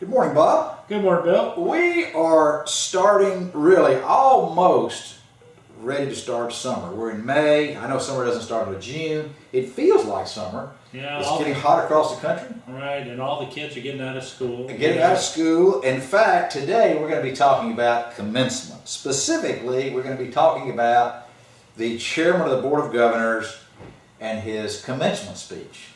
Good morning, Bob. Good morning, Bill. We are starting really almost ready to start summer. We're in May. I know summer doesn't start until June. It feels like summer. Yeah, it's getting hot across the country. Right, and all the kids are getting out of school. Getting out of school. In fact, today we're going to be talking about commencement. Specifically, we're going to be talking about the chairman of the Board of Governors and his commencement speech.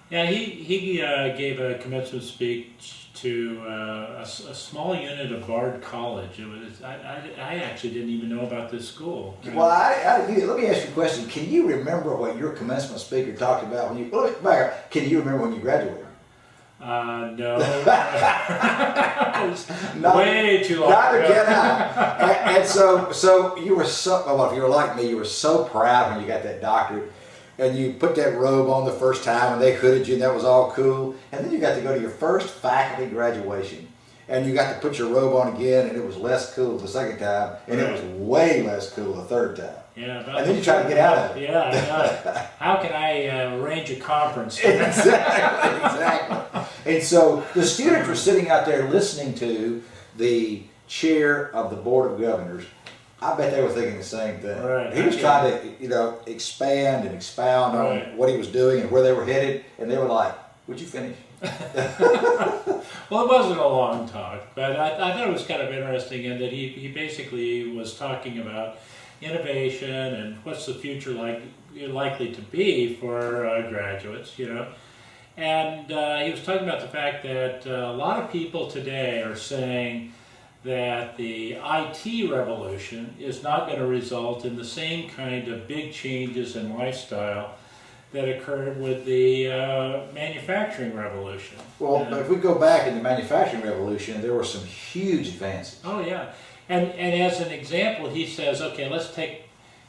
Yeah, he gave a commencement speech to a small unit of Bard College. It was I actually didn't even know about this school. Well, let me ask you a question. Can you remember what your commencement speaker talked about when you? Can you remember when you graduated? No. Way too long. Neither can I. And so you were so. Well, if you were like me, you were so proud when you got that doctorate. And you put that robe on the first time and they hooded you and that was all cool. And then you got to go to your first faculty graduation. And you got to put your robe on again and it was less cool the second time. And it was way less cool the third time. Yeah, and then you try to get out of it. Yeah, I know. How can I arrange a conference? Exactly. And so the students were sitting out there listening to the chair of the Board of Governors. I bet they were thinking the same thing. Right. He was trying to, expand and expound on what he was doing and where they were headed, and they were like, "Would you finish?" Well, it wasn't a long talk, but I thought it was kind of interesting in that he basically was talking about innovation and what's the future likely to be for graduates, And he was talking about the fact that a lot of people today are saying that the IT revolution is not going to result in the same kind of big changes in lifestyle that occurred with the manufacturing revolution. Well, if we go back in the manufacturing revolution, there were some huge advances. Oh yeah, and as an example, he says, okay, let's take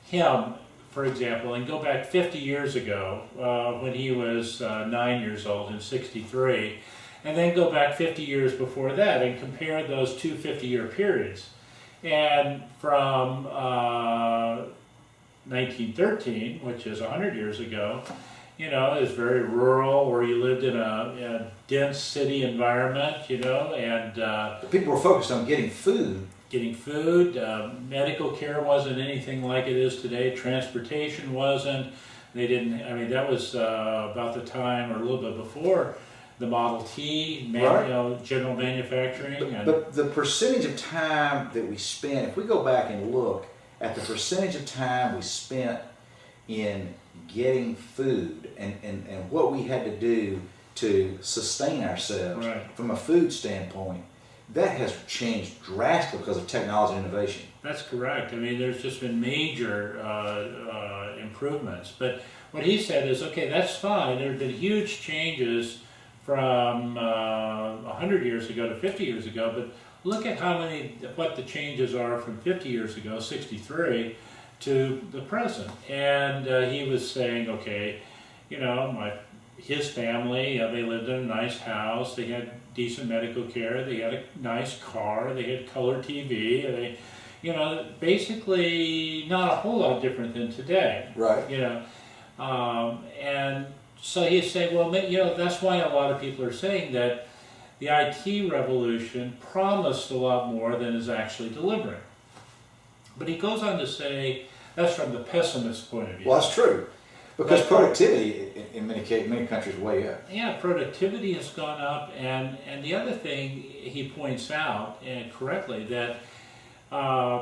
him, for example, and go back 50 years ago when he was 9 years old in '63. And then go back 50 years before that and compare those two 50-year periods. And from 1913, which is 100 years ago, it was very rural, where you lived in a dense city environment, and people were focused on getting food. Medical care wasn't anything like it is today. Transportation wasn't. They didn't. That was about the time, or a little bit before, the Model T, general manufacturing. But the percentage of time that we spent, if we go back and look at the percentage of time we spent in getting food and what we had to do to sustain ourselves from a food standpoint, that has changed drastically because of technology and innovation. That's correct. There's just been major improvements. But what he said is, okay, that's fine. There have been huge changes from 100 years ago to 50 years ago, but look at what the changes are from 50 years ago, '63, to the present. And he was saying, okay, his family, they lived in a nice house, they had decent medical care, they had a nice car, they had color TV, basically not a whole lot different than today. Right. And so he's saying, well, that's why a lot of people are saying that the IT revolution promised a lot more than is actually delivering. But he goes on to say, that's from the pessimist point of view. Well, that's true. Because productivity in many countries is way up. Yeah, productivity has gone up. And the other thing he points out, and correctly, that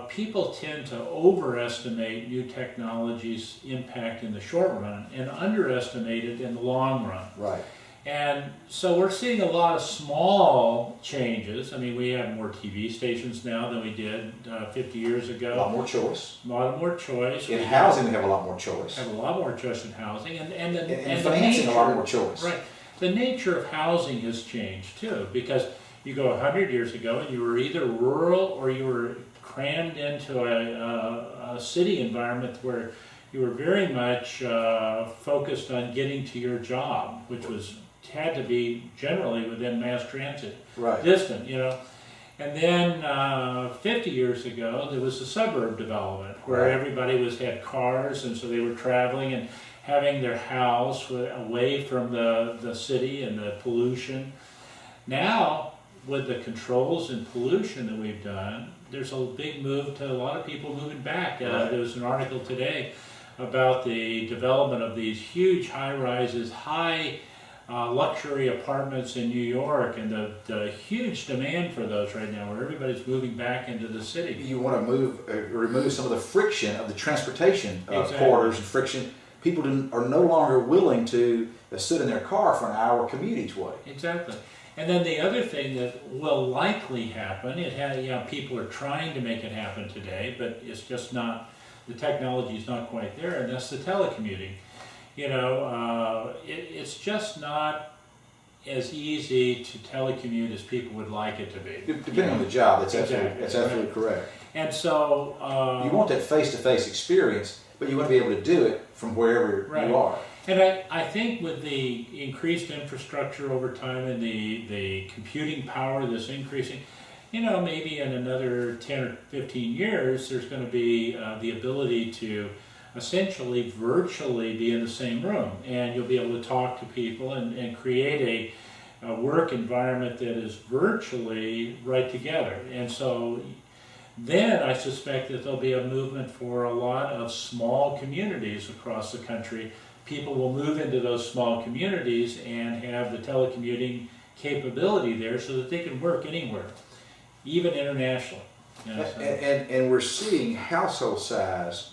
people tend to overestimate new technology's impact in the short run and underestimate it in the long run. Right. And so we're seeing a lot of small changes. We have more TV stations now than we did 50 years ago. A lot more choice. A lot more choice. In housing, we have a lot more choice. Have a lot more choice in housing. And financing, a lot more choice. Right. The nature of housing has changed too, because you go 100 years ago and you were either rural or you were crammed into a city environment where you were very much focused on getting to your job, which had to be generally within mass transit distance, And then 50 years ago, there was the suburb development where everybody had cars, and so they were traveling and having their house away from the city and the pollution. Now, with the controls and pollution that we've done, there's a big move to a lot of people moving back. Right. There was an article today about the development of these huge high-rises, luxury apartments in New York, and the huge demand for those right now, where everybody's moving back into the city. You want to remove some of the friction of the transportation Exactly. corridors and friction. People are no longer willing to sit in their car for an hour commute each way. Exactly. And then the other thing that will likely happen, people are trying to make it happen today, but it's just not, the technology is not quite there, and that's the telecommuting. It's just not as easy to telecommute as people would like it to be. Depending on the job, that's Exactly. absolutely correct. And so You want that face-to-face experience, but you want to be able to do it from wherever Right. you are. And I think with the increased infrastructure over time and the computing power that's increasing, maybe in another 10 or 15 years, there's going to be the ability to essentially virtually be in the same room, and you'll be able to talk to people and create a work environment that is virtually right together. And so then I suspect that there'll be a movement for a lot of small communities across the country. People will move into those small communities and have the telecommuting capability there so that they can work anywhere, even internationally. And we're seeing household size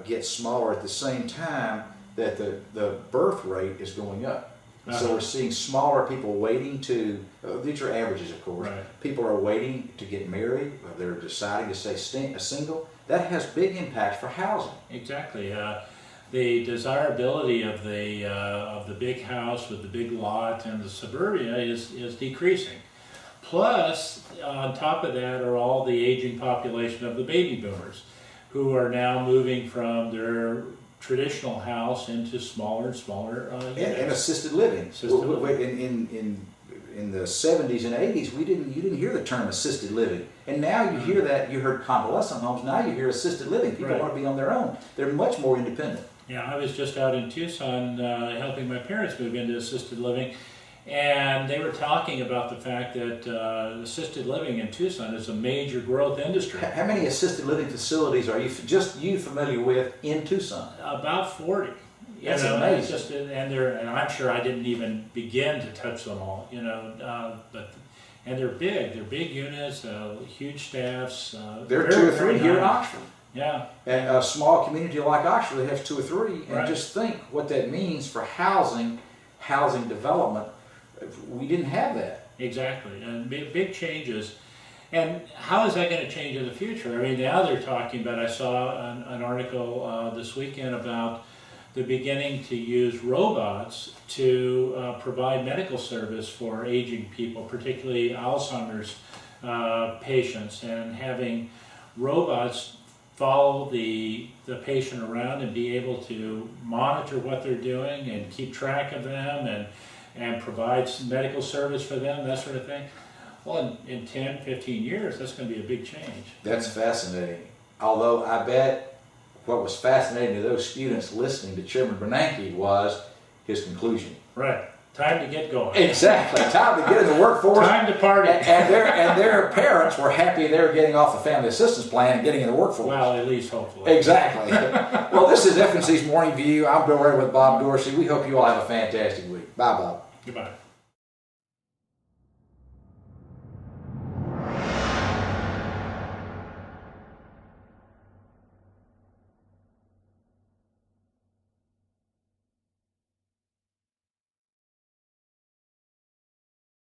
get smaller at the same time that the birth rate is going up. So we're seeing smaller people waiting to, these are averages of course, Right. people are waiting to get married, or they're deciding to stay single. That has big impact for housing. Exactly. The desirability of the big house with the big lot and the suburbia is decreasing. Plus, on top of that are all the aging population of the baby boomers, who are now moving from their traditional house into smaller and smaller units. And assisted living. Assisted living. In the 70s and 80s, you didn't hear the term assisted living. And now you hear that, you heard convalescent homes, now you hear assisted living. People Right. want to be on their own. They're much more independent. Yeah, I was just out in Tucson helping my parents move into assisted living, and they were talking about the fact that assisted living in Tucson is a major growth industry. How many assisted living facilities are you familiar with in Tucson? About 40. That's It's amazing. just, and I'm sure I didn't even begin to touch them all. And they're big. They're big units, huge staffs. There are very, 2 or 3 very here in nice. Oxford. Yeah. And a small community like Oxford has 2 or 3. And Right. just think what that means for housing development. We didn't have that. Exactly, and big changes. And how is that going to change in the future? I mean, now they're talking about, I saw an article this weekend about the beginning to use robots to provide medical service for aging people, particularly Alzheimer's patients, and having robots follow the patient around and be able to monitor what they're doing and keep track of them and provide some medical service for them, that sort of thing. Well, in 10, 15 years, that's going to be a big change. That's fascinating. Although I bet what was fascinating to those students listening to Chairman Bernanke was his conclusion. Right. Time to get going. Exactly. Time to get in the workforce. Time to party. And their parents were happy they were getting off the family assistance plan and getting in the workforce. Well, at least hopefully. Exactly. Well, this is FNC's Morning View. I'm Bill Ray with Bob Dorsey. We hope you all have a fantastic week. Bye, Bob. Goodbye.